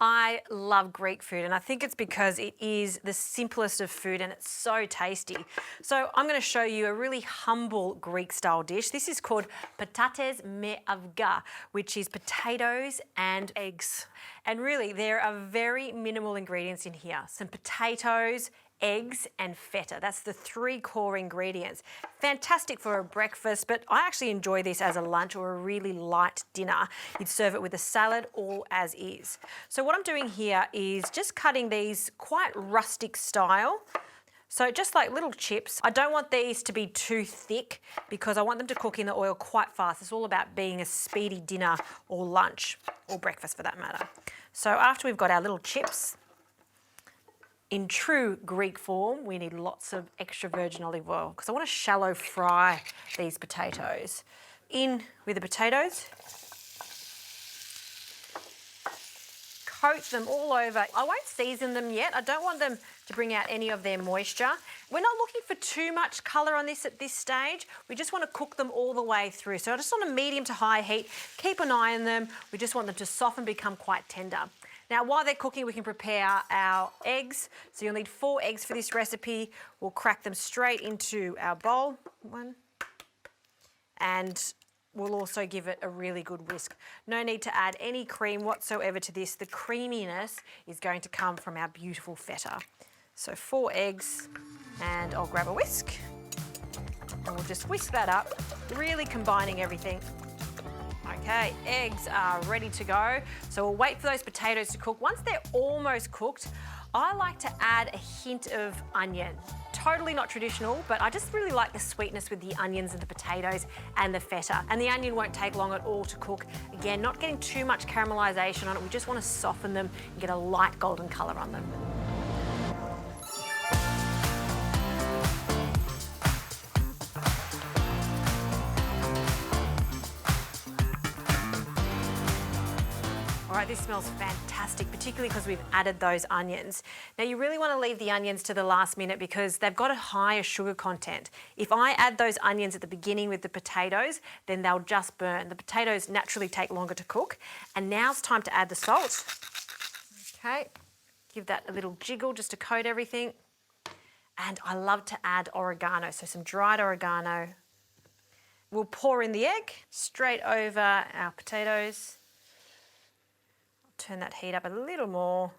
I love Greek food, and I think it's because it is the simplest of food and it's so tasty. So I'm going to show you a really humble Greek style dish. This is called Patates me Avga, which is potatoes and eggs. And really there are very minimal ingredients in here. Some potatoes, eggs and feta. That's the 3 core ingredients. Fantastic for a breakfast, but I actually enjoy this as a lunch or a really light dinner. You'd serve it with a salad or as is. So what I'm doing here is just cutting these quite rustic style. So just like little chips. I don't want these to be too thick because I want them to cook in the oil quite fast. It's all about being a speedy dinner or lunch or breakfast for that matter. So after we've got our little chips, in true Greek form, we need lots of extra virgin olive oil because I want to shallow fry these potatoes. In with the potatoes. Coat them all over. I won't season them yet. I don't want them to bring out any of their moisture. We're not looking for too much colour on this at this stage. We just want to cook them all the way through. So just on a medium to high heat, keep an eye on them. We just want them to soften, become quite tender. Now, while they're cooking, we can prepare our eggs. So you'll need 4 eggs for this recipe. We'll crack them straight into our bowl. One. And we'll also give it a really good whisk. No need to add any cream whatsoever to this. The creaminess is going to come from our beautiful feta. So 4 eggs, and I'll grab a whisk. And we'll just whisk that up, really combining everything. Okay, eggs are ready to go. So we'll wait for those potatoes to cook. Once they're almost cooked, I like to add a hint of onion. Totally not traditional, but I just really like the sweetness with the onions and the potatoes and the feta. And the onion won't take long at all to cook. Again, not getting too much caramelisation on it. We just want to soften them and get a light golden colour on them. All right, this smells fantastic, particularly because we've added those onions. Now, you really want to leave the onions to the last minute because they've got a higher sugar content. If I add those onions at the beginning with the potatoes, then they'll just burn. The potatoes naturally take longer to cook. And now it's time to add the salt. Okay, give that a little jiggle just to coat everything. And I love to add oregano, so some dried oregano. We'll pour in the egg straight over our potatoes. Turn that heat up a little more.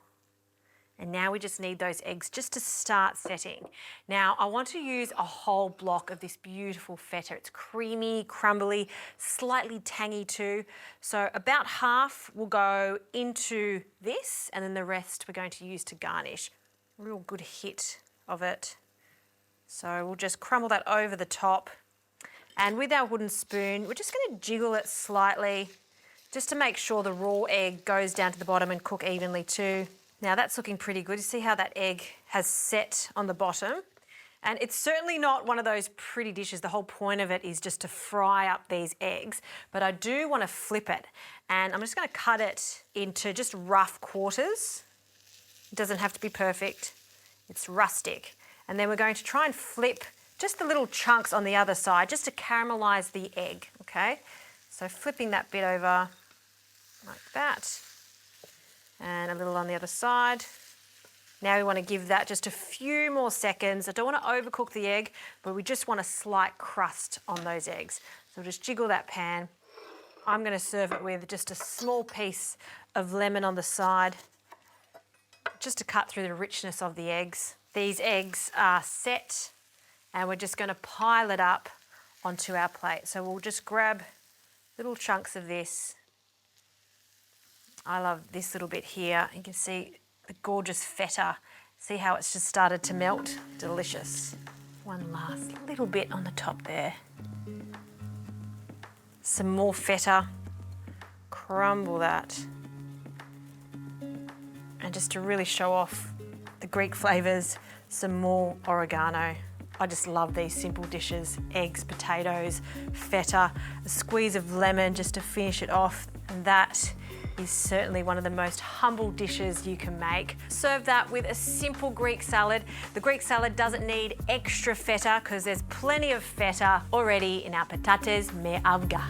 And now we just need those eggs just to start setting. Now, I want to use a whole block of this beautiful feta. It's creamy, crumbly, slightly tangy too. So about half will go into this, and then the rest we're going to use to garnish. Real good hit of it. So we'll just crumble that over the top. And with our wooden spoon, we're just going to jiggle it slightly, just to make sure the raw egg goes down to the bottom and cook evenly too. Now that's looking pretty good. You see how that egg has set on the bottom? And it's certainly not one of those pretty dishes. The whole point of it is just to fry up these eggs. But I do want to flip it. And I'm just going to cut it into just rough quarters. It doesn't have to be perfect. It's rustic. And then we're going to try and flip just the little chunks on the other side just to caramelise the egg, okay? So flipping that bit over like that, and a little on the other side. Now we want to give that just a few more seconds. I don't want to overcook the egg, but we just want a slight crust on those eggs. So we'll just jiggle that pan. I'm going to serve it with just a small piece of lemon on the side, just to cut through the richness of the eggs. These eggs are set, and we're just going to pile it up onto our plate. So we'll just grab little chunks of this. I love this little bit here. You can see the gorgeous feta. See how it's just started to melt? Delicious. One last little bit on the top there. Some more feta. Crumble that. And just to really show off the Greek flavours, some more oregano. I just love these simple dishes. Eggs, potatoes, feta, a squeeze of lemon just to finish it off. And that is certainly one of the most humble dishes you can make. Serve that with a simple Greek salad. The Greek salad doesn't need extra feta because there's plenty of feta already in our patates me avga.